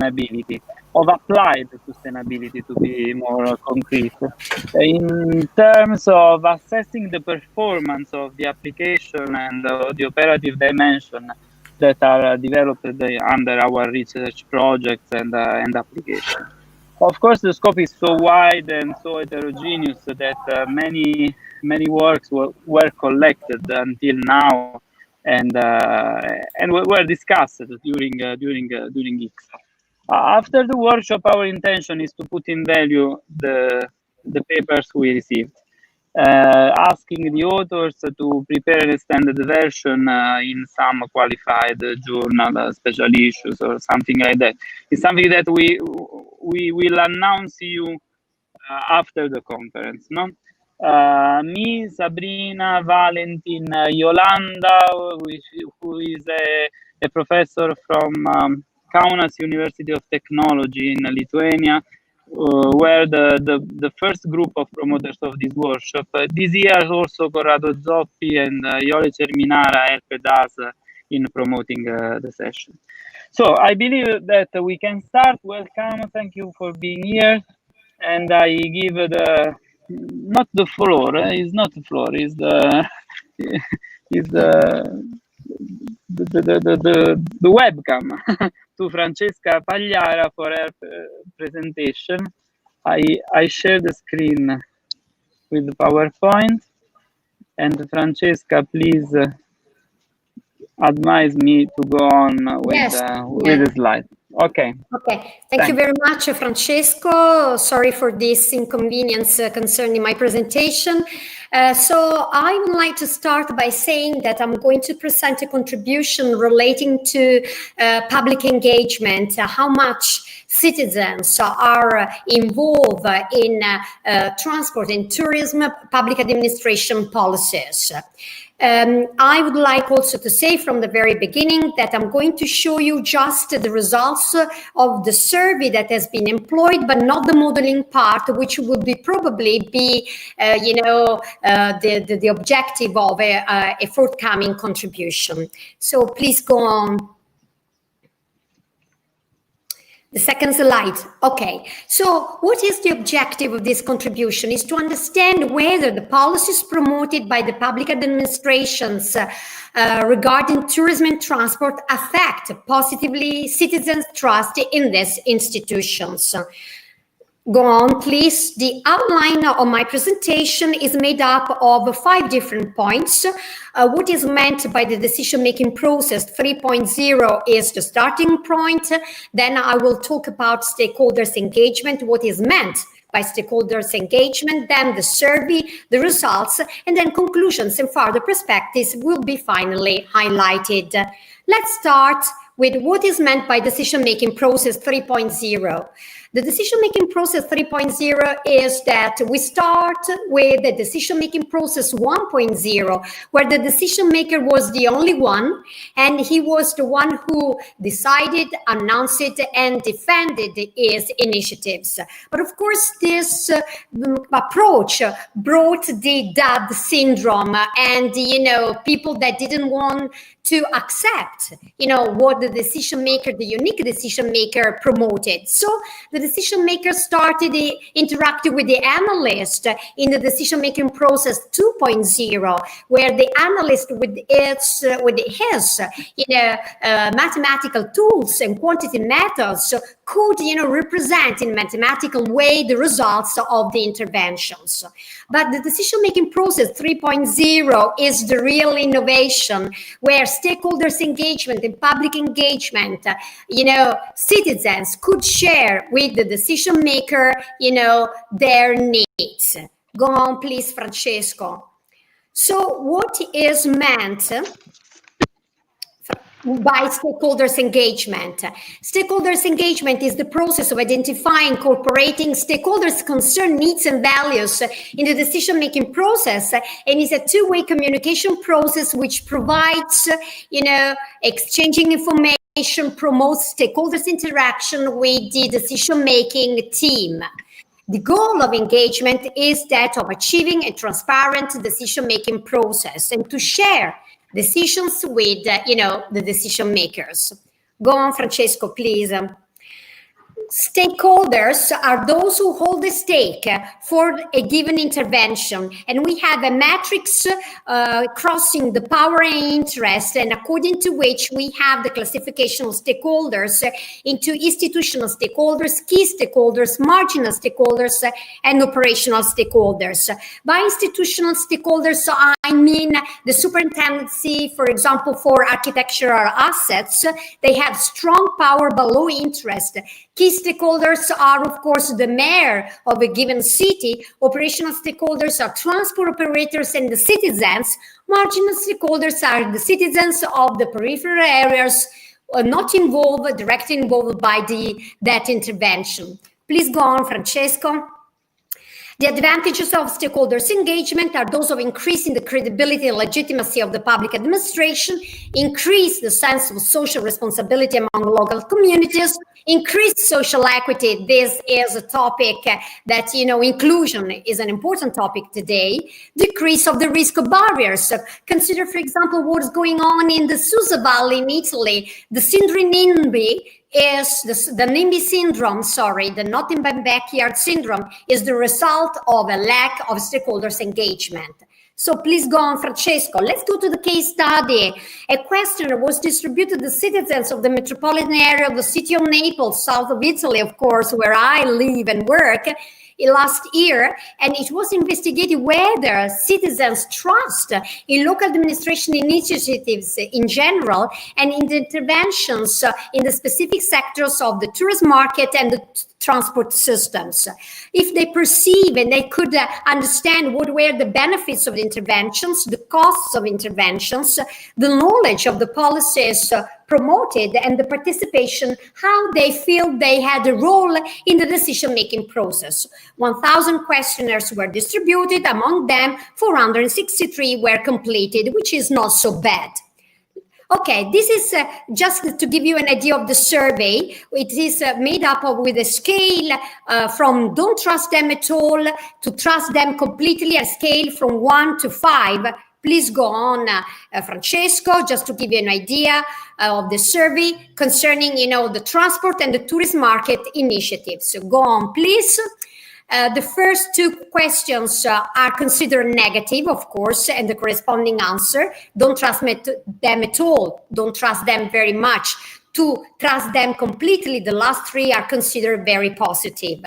sustainability, of applied sustainability to be more concrete, in terms of assessing the performance of the application and the operative dimension that are developed under our research projects and applications. Of course, the scope is so wide and so heterogeneous that many works were collected until now and were discussed during ICCSA. After the workshop, our intention is to put in value the papers we received, asking the authors to prepare an extended version in some qualified journal, special issues, or something like that. It's something that we will announce to you after the conference, no? Me, Sabrina, Valentin, Yolanda, who is a professor from Kaunas University of Technology in Lithuania, were the first group of promoters of this workshop. This year also Corrado Zoppi and Iole Cerminara helped us in promoting the session. So I believe that we can start. Welcome, thank you for being here. And I give not the floor, it's not the floor, it's the webcam to Francesca Pagliara for her presentation. I share the screen with the PowerPoint, and Francesca, please advise me to go on with the slide. Okay. Thank you very much, Francesco. Sorry for this inconvenience concerning my presentation. So I would like to start by saying that I'm going to present a contribution relating to public engagement, how much citizens are involved in transport and tourism public administration policies. I would like also to say from the very beginning that I'm going to show you just the results of the survey that has been employed, but not the modeling part, which would be probably be, the objective of a forthcoming contribution. So please go on. The second slide. Okay, so what is the objective of this contribution? Is to understand whether the policies promoted by the public administrations regarding tourism and transport affect positively citizens' trust in these institutions. Go on, please. The outline of my presentation is made up of 5 different points. What is meant by the decision-making process 3.0 is the starting point. Then I will talk about stakeholders' engagement, what is meant by stakeholders' engagement, then the survey, the results, and then conclusions and further perspectives will be finally highlighted. Let's start with what is meant by decision-making process 3.0. The decision-making process 3.0 is that we start with the decision-making process 1.0, where the decision-maker was the only one, and he was the one who decided, announced it, and defended his initiatives. But of course, this approach brought the dud syndrome and, people that didn't want to accept, what the decision maker, the unique decision maker promoted. So the decision maker started interacting with the analyst in the decision making process 2.0, where the analyst with his mathematical tools and quantity methods could represent in mathematical way the results of the interventions. But the decision making process 3.0 is the real innovation, where stakeholders engagement and public engagement, citizens could share with the decision maker, their needs. Go on, please, Francesco. So what is meant by stakeholders engagement? Stakeholders engagement is the process of identifying, incorporating stakeholders' concern, needs, and values in the decision-making process, and is a two-way communication process which provides, exchanging information, promotes stakeholders' interaction with the decision-making team. The goal of engagement is that of achieving a transparent decision-making process and to share decisions with, the decision makers. Go on, Francesco, please. Stakeholders are those who hold a stake for a given intervention, and we have a matrix crossing the power and interest, and according to which we have the classification of stakeholders into institutional stakeholders, key stakeholders, marginal stakeholders, and operational stakeholders. By institutional stakeholders, I mean the superintendency, for example, for architectural assets. They have strong power but low interest. Key stakeholders are, of course, the mayor of a given city. Operational stakeholders are transport operators and the citizens. Marginal stakeholders are the citizens of the peripheral areas not involved, directly involved by that intervention. Please go on, Francesco. The advantages of stakeholders' engagement are those of increasing the credibility and legitimacy of the public administration, increase the sense of social responsibility among local communities, increase social equity. This is a topic that, inclusion is an important topic today. Decrease of the risk of barriers. Consider, for example, what's going on in the Susa Valley in Italy. The syndrome NIMBY is the NIMBY syndrome, the not in my backyard syndrome, is the result of a lack of stakeholders engagement. So please go on, Francesco. Let's go to the case study. A questionnaire was distributed to the citizens of the metropolitan area of the city of Naples, south of Italy, of course, where I live and work, last year, and it was investigated whether citizens trust in local administration initiatives in general and in the interventions in the specific sectors of the tourist market and the transport systems. If they perceive and they could understand what were the benefits of the interventions, the costs of interventions, the knowledge of the policies promoted, and the participation, how they feel they had a role in the decision-making process. 1,000 questionnaires were distributed. Among them, 463 were completed, which is not so bad. Okay, this is just to give you an idea of the survey. It is made up of with a scale from don't trust them at all to trust them completely, a scale from 1 to 5. Please go on, Francesco, just to give you an idea of the survey concerning, the transport and the tourist market initiatives. So go on, please. The first two questions are considered negative, of course, and the corresponding answer. Don't trust them at all. Don't trust them very much. To trust them completely, the last three are considered very positive.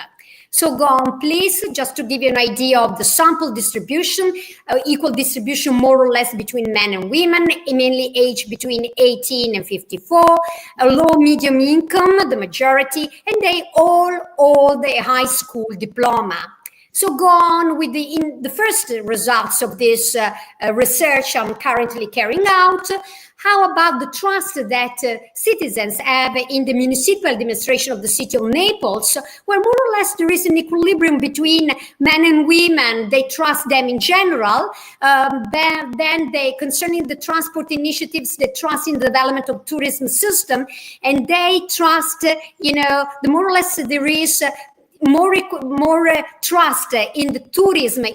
So go on, please, just to give you an idea of the sample distribution, equal distribution more or less between men and women, mainly aged between 18 and 54, a low medium income, the majority, and they all the high school diploma. So go on with the first results of this research I'm currently carrying out. How about the trust that citizens have in the municipal administration of the city of Naples, where more or less there is an equilibrium between men and women? They trust them in general. Then they, concerning the transport initiatives, they trust in the development of tourism system, and they trust, the more or less there is more trust in the tourism